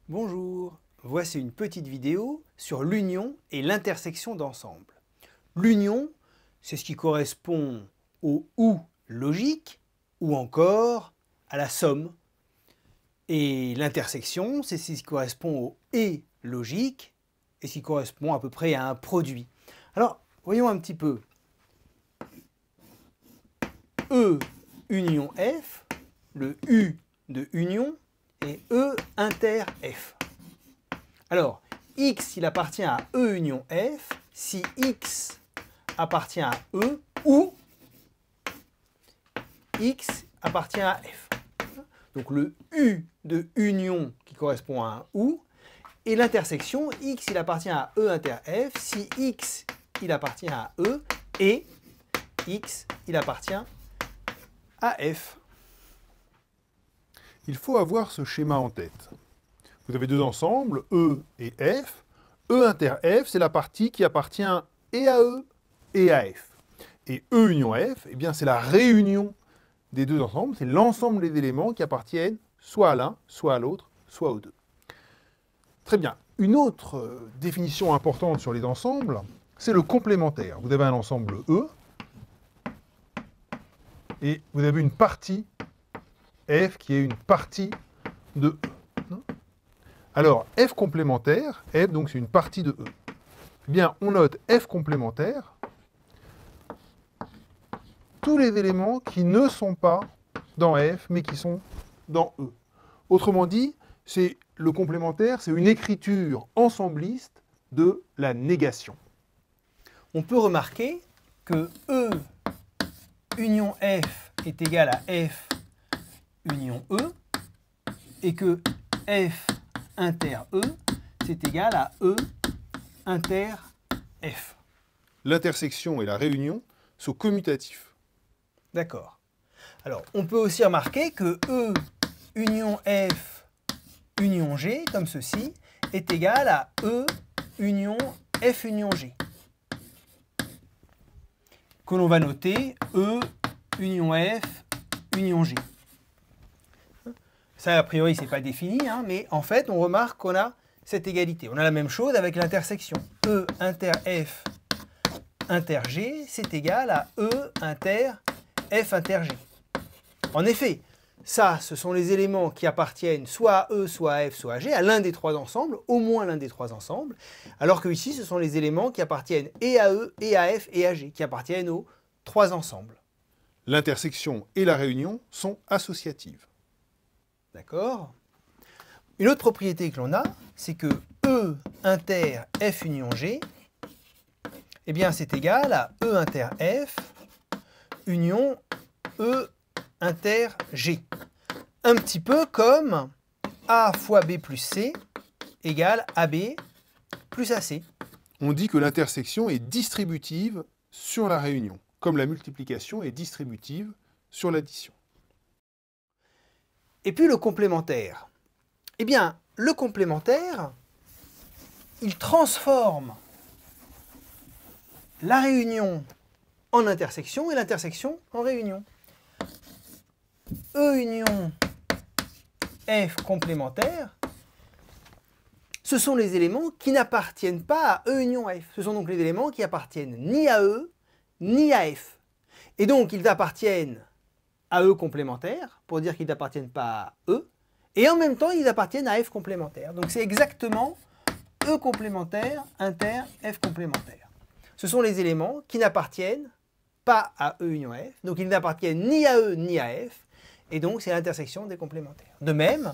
Bonjour, voici une petite vidéo sur l'union et l'intersection d'ensembles. L'union, c'est ce qui correspond au OU logique ou encore à la somme. Et l'intersection, c'est ce qui correspond au ET logique et ce qui correspond à peu près à un produit. Alors, voyons un petit peu. E union F, le U de union, et E inter F. Alors, X, il appartient à E union F si X appartient à E ou X appartient à F. Donc le U de union qui correspond à un OU et l'intersection X, il appartient à E inter F si X, il appartient à E et X, il appartient à F. Il faut avoir ce schéma en tête. Vous avez deux ensembles, E et F. E inter F, c'est la partie qui appartient et à E et à F. Et E union F, eh bien, c'est la réunion des deux ensembles, c'est l'ensemble des éléments qui appartiennent soit à l'un, soit à l'autre, soit aux deux. Très bien. Une autre définition importante sur les ensembles, c'est le complémentaire. Vous avez un ensemble E, et vous avez une partie F qui est une partie de E. Alors, F complémentaire, F donc c'est une partie de E. Eh bien, on note F complémentaire, tous les éléments qui ne sont pas dans F, mais qui sont dans E. Autrement dit, c'est le complémentaire, c'est une écriture ensembliste de la négation. On peut remarquer que E union F est égal à F union E et que F inter E, c'est égal à E inter F. L'intersection et la réunion sont commutatifs. D'accord. Alors, on peut aussi remarquer que E union F union G, comme ceci, est égal à E union F union G. Que l'on va noter E union F union G. Ça, a priori, c'est pas défini, hein, mais en fait, on remarque qu'on a cette égalité. On a la même chose avec l'intersection. E inter F inter G, c'est égal à E inter F inter G. En effet, ça, ce sont les éléments qui appartiennent soit à E, soit à F, soit à G, à l'un des trois ensembles, au moins l'un des trois ensembles, alors que ici, ce sont les éléments qui appartiennent et à E, et à F, et à G, qui appartiennent aux trois ensembles. L'intersection et la réunion sont associatives. D'accord? Une autre propriété que l'on a, c'est que E inter F union G, eh bien c'est égal à E inter F union E inter G. Un petit peu comme A fois B plus C égale AB plus AC. On dit que l'intersection est distributive sur la réunion, comme la multiplication est distributive sur l'addition. Et puis le complémentaire. Eh bien, le complémentaire, il transforme la réunion en intersection et l'intersection en réunion. E union F complémentaire, ce sont les éléments qui n'appartiennent pas à E union F. Ce sont donc les éléments qui appartiennent ni à E, ni à F. Et donc, ils appartiennent à E complémentaire, pour dire qu'ils n'appartiennent pas à E, et en même temps, ils appartiennent à F complémentaire. Donc, c'est exactement E complémentaire inter F complémentaire. Ce sont les éléments qui n'appartiennent pas à E union F, donc ils n'appartiennent ni à E ni à F, et donc c'est l'intersection des complémentaires. De même,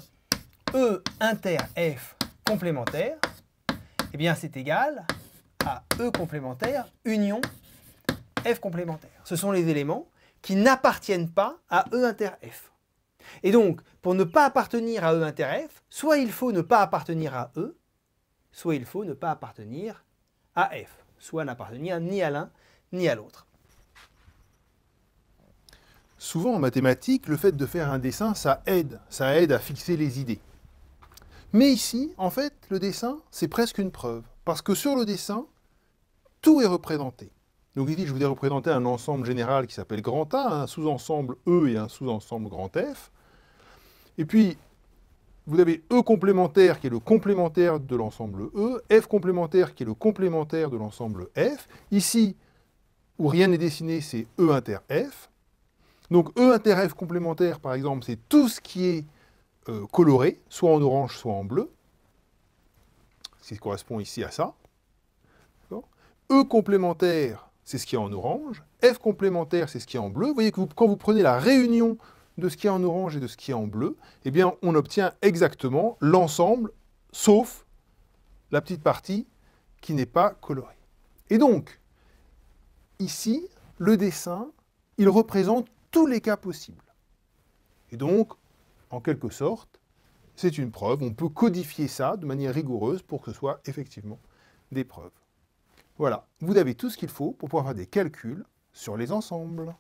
E inter F complémentaire, eh bien c'est égal à E complémentaire union F complémentaire. Ce sont les éléments qui n'appartiennent pas à E inter F. Et donc, pour ne pas appartenir à E inter F, soit il faut ne pas appartenir à E, soit il faut ne pas appartenir à F, soit n'appartenir ni à l'un ni à l'autre. Souvent en mathématiques, le fait de faire un dessin, ça aide à fixer les idées. Mais ici, en fait, le dessin, c'est presque une preuve, parce que sur le dessin, tout est représenté. Donc ici, je vous ai représenté un ensemble général qui s'appelle grand A, un sous-ensemble E et un sous-ensemble grand F. Et puis, vous avez E complémentaire qui est le complémentaire de l'ensemble E, F complémentaire qui est le complémentaire de l'ensemble F. Ici, où rien n'est dessiné, c'est E inter F. Donc E inter F complémentaire, par exemple, c'est tout ce qui est coloré, soit en orange, soit en bleu. Ce qui correspond ici à ça. E complémentaire, c'est ce qui est en orange. F complémentaire, c'est ce qui est en bleu. Vous voyez que quand vous prenez la réunion de ce qui est en orange et de ce qui est en bleu, eh bien, on obtient exactement l'ensemble, sauf la petite partie qui n'est pas colorée. Et donc, ici, le dessin, il représente tous les cas possibles. Et donc, en quelque sorte, c'est une preuve. On peut codifier ça de manière rigoureuse pour que ce soit effectivement des preuves. Voilà, vous avez tout ce qu'il faut pour pouvoir faire des calculs sur les ensembles.